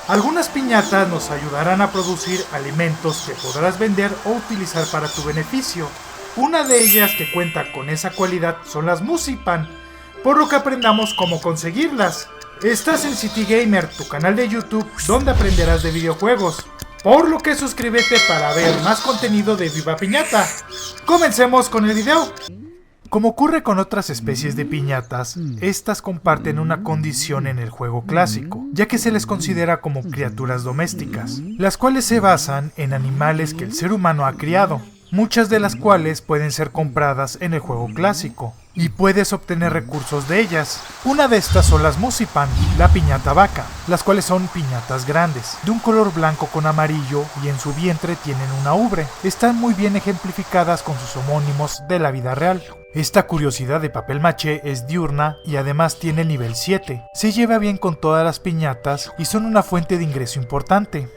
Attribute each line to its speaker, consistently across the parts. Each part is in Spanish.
Speaker 1: Algunas piñatas nos ayudarán a producir alimentos que podrás vender o utilizar para tu beneficio. Una de ellas que cuenta con esa cualidad son las Musipan, por lo que aprendamos cómo conseguirlas. Estás en City Gamer, tu canal de YouTube, donde aprenderás de videojuegos. Por lo que suscríbete para ver más contenido de Viva Piñata. Comencemos con el video. Como ocurre con otras especies de piñatas, estas comparten una condición en el juego clásico, ya que se les considera como criaturas domésticas, las cuales se basan en animales que el ser humano ha criado, muchas de las cuales pueden ser compradas en el juego clásico, y puedes obtener recursos de ellas. Una de estas son las Musipan, la piñata vaca, las cuales son piñatas grandes, de un color blanco con amarillo y en su vientre tienen una ubre. Están muy bien ejemplificadas con sus homónimos de la vida real. Esta curiosidad de papel maché es diurna y además tiene nivel 7. Se lleva bien con todas las piñatas y son una fuente de ingreso importante.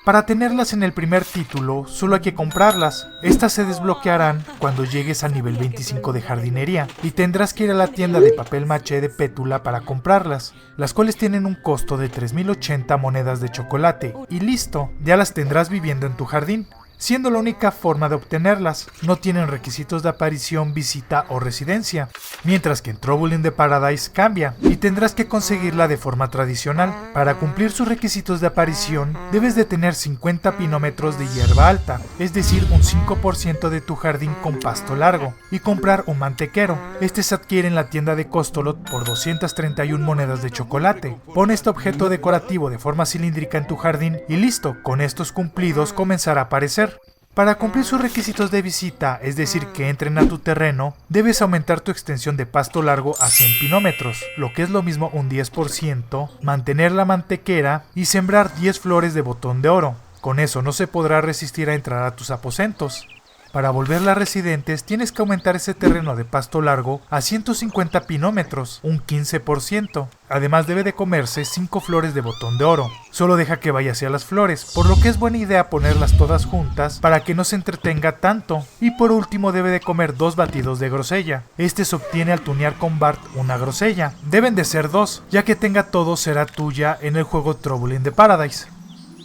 Speaker 1: Para tenerlas en el primer título, solo hay que comprarlas. Estas se desbloquearán cuando llegues al nivel 25 de jardinería y tendrás que ir a la tienda de papel maché de Pétula para comprarlas, las cuales tienen un costo de 3080 monedas de chocolate y listo, ya las tendrás viviendo en tu jardín, siendo la única forma de obtenerlas. No tienen requisitos de aparición, visita o residencia, mientras que en Trouble in the Paradise cambia y tendrás que conseguirla de forma tradicional. Para cumplir sus requisitos de aparición, debes de tener 50 pinómetros de hierba alta, es decir, un 5% de tu jardín con pasto largo, y comprar un mantequero. Este se adquiere en la tienda de Costolot por 231 monedas de chocolate. Pon este objeto decorativo de forma cilíndrica en tu jardín y listo, con estos cumplidos comenzará a aparecer. Para cumplir sus requisitos de visita, es decir, que entren a tu terreno, debes aumentar tu extensión de pasto largo a 100 pinómetros, lo que es lo mismo un 10%, mantener la mantequera y sembrar 10 flores de botón de oro. Con eso no se podrá resistir a entrar a tus aposentos. Para volverlas residentes tienes que aumentar ese terreno de pasto largo a 150 pinómetros, un 15%. Además debe de comerse 5 flores de botón de oro. Solo deja que vaya hacia las flores, por lo que es buena idea ponerlas todas juntas para que no se entretenga tanto. Y por último debe de comer 2 batidos de grosella. Este se obtiene al tunear con Bart una grosella. Deben de ser 2, ya que tenga todo será tuya en el juego Trouble in the Paradise.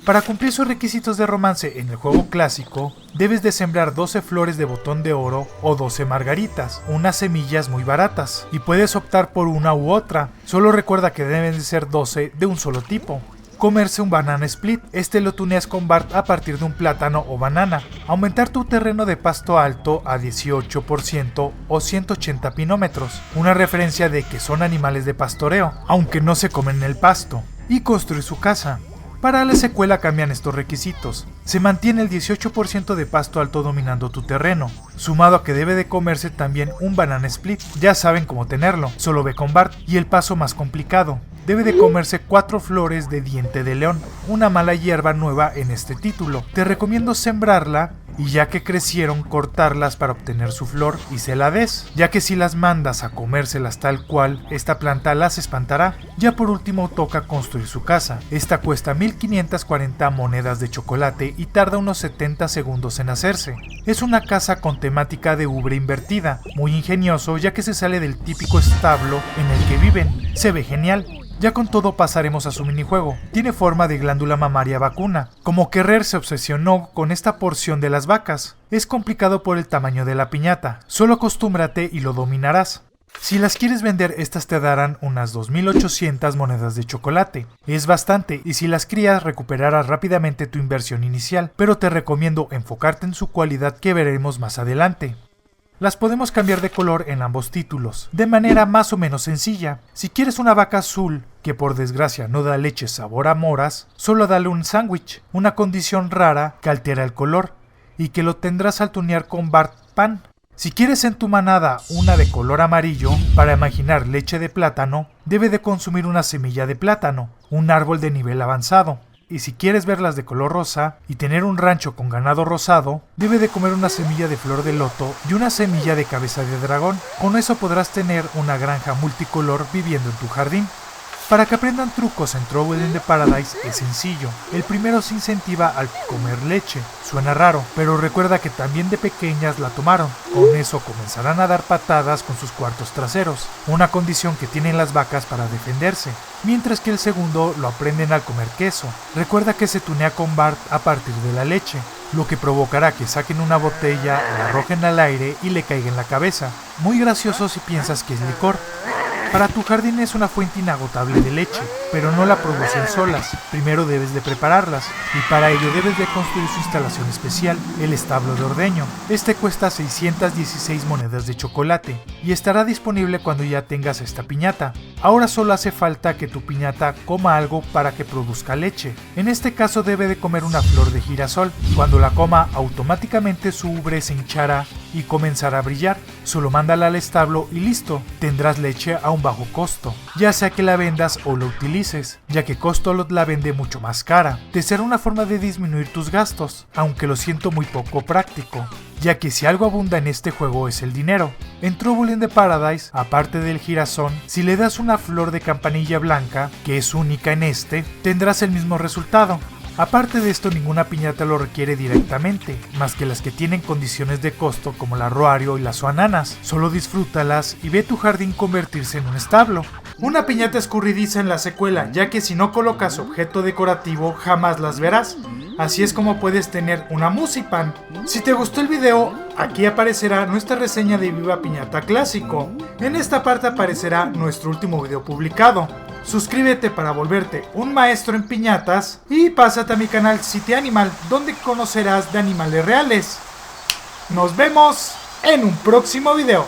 Speaker 1: Para cumplir sus requisitos de romance en el juego clásico, debes de sembrar 12 flores de botón de oro o 12 margaritas, unas semillas muy baratas, y puedes optar por una u otra. Solo recuerda que deben de ser 12 de un solo tipo. Comerse un banana split, este lo tuneas con Bart a partir de un plátano o banana. Aumentar tu terreno de pasto alto a 18% o 180 pinómetros, una referencia de que son animales de pastoreo, aunque no se comen el pasto. Y construir su casa. Para la secuela cambian estos requisitos. Se mantiene el 18% de pasto alto dominando tu terreno, sumado a que debe de comerse también un banana split. Ya saben cómo tenerlo, solo ve con Bart. Y el paso más complicado, debe de comerse 4 flores de diente de león, una mala hierba nueva en este título. Te recomiendo sembrarla y ya que crecieron cortarlas para obtener su flor y se la des, ya que si las mandas a comérselas tal cual, esta planta las espantará. Ya por último toca construir su casa. Esta cuesta 1540 monedas de chocolate y tarda unos 70 segundos en hacerse. Es una casa con temática de ubre invertida, muy ingenioso ya que se sale del típico establo en el que viven. Se ve genial. Ya con todo pasaremos a su minijuego. Tiene forma de glándula mamaria vacuna. Como Kerrer se obsesionó con esta porción de las vacas. Es complicado por el tamaño de la piñata. Solo acostúmbrate y lo dominarás. Si las quieres vender, estas te darán unas 2800 monedas de chocolate. Es bastante y si las crías recuperarás rápidamente tu inversión inicial, pero te recomiendo enfocarte en su cualidad que veremos más adelante. Las podemos cambiar de color en ambos títulos, de manera más o menos sencilla. Si quieres una vaca azul, que por desgracia no da leche sabor a moras, solo dale un sándwich, una condición rara que altera el color, y que lo tendrás al tunear con Bart Pan. Si quieres en tu manada una de color amarillo, para imaginar leche de plátano, debe de consumir una semilla de plátano, un árbol de nivel avanzado. Y si quieres verlas de color rosa y tener un rancho con ganado rosado, debe de comer una semilla de flor de loto y una semilla de cabeza de dragón. Con eso podrás tener una granja multicolor viviendo en tu jardín. Para que aprendan trucos en Trouble in the Paradise es sencillo. El primero se incentiva al comer leche. Suena raro, pero recuerda que también de pequeñas la tomaron. Con eso comenzarán a dar patadas con sus cuartos traseros, una condición que tienen las vacas para defenderse. Mientras que el segundo lo aprenden al comer queso. Recuerda que se tunea con Bart a partir de la leche, lo que provocará que saquen una botella, la arrojen al aire y le caiga en la cabeza. Muy gracioso si piensas que es licor. Para tu jardín es una fuente inagotable de leche, pero no la producen solas. Primero debes de prepararlas, y para ello debes de construir su instalación especial, el establo de ordeño. Este cuesta 616 monedas de chocolate, y estará disponible cuando ya tengas esta piñata. Ahora solo hace falta que tu piñata coma algo para que produzca leche. En este caso debe de comer una flor de girasol. Cuando la coma, automáticamente su ubre se hinchará y comenzará a brillar. Solo mándala al establo y listo, tendrás leche a un bajo costo, ya sea que la vendas o la utilices, ya que Costolot la vende mucho más cara. Te será una forma de disminuir tus gastos, aunque lo siento muy poco práctico, ya que si algo abunda en este juego es el dinero. En Trouble in the Paradise, aparte del girasol, si le das una flor de campanilla blanca, que es única en este, tendrás el mismo resultado. Aparte de esto, ninguna piñata lo requiere directamente, más que las que tienen condiciones de costo como la Roario y las Oananas. Solo disfrútalas y ve tu jardín convertirse en un establo. Una piñata escurridiza en la secuela, ya que si no colocas objeto decorativo jamás las verás. Así es como puedes tener una Musipan. Si te gustó el video, aquí aparecerá nuestra reseña de Viva Piñata Clásico. En esta parte aparecerá nuestro último video publicado. Suscríbete para volverte un maestro en piñatas y pásate a mi canal City Animal, donde conocerás de animales reales. Nos vemos en un próximo video.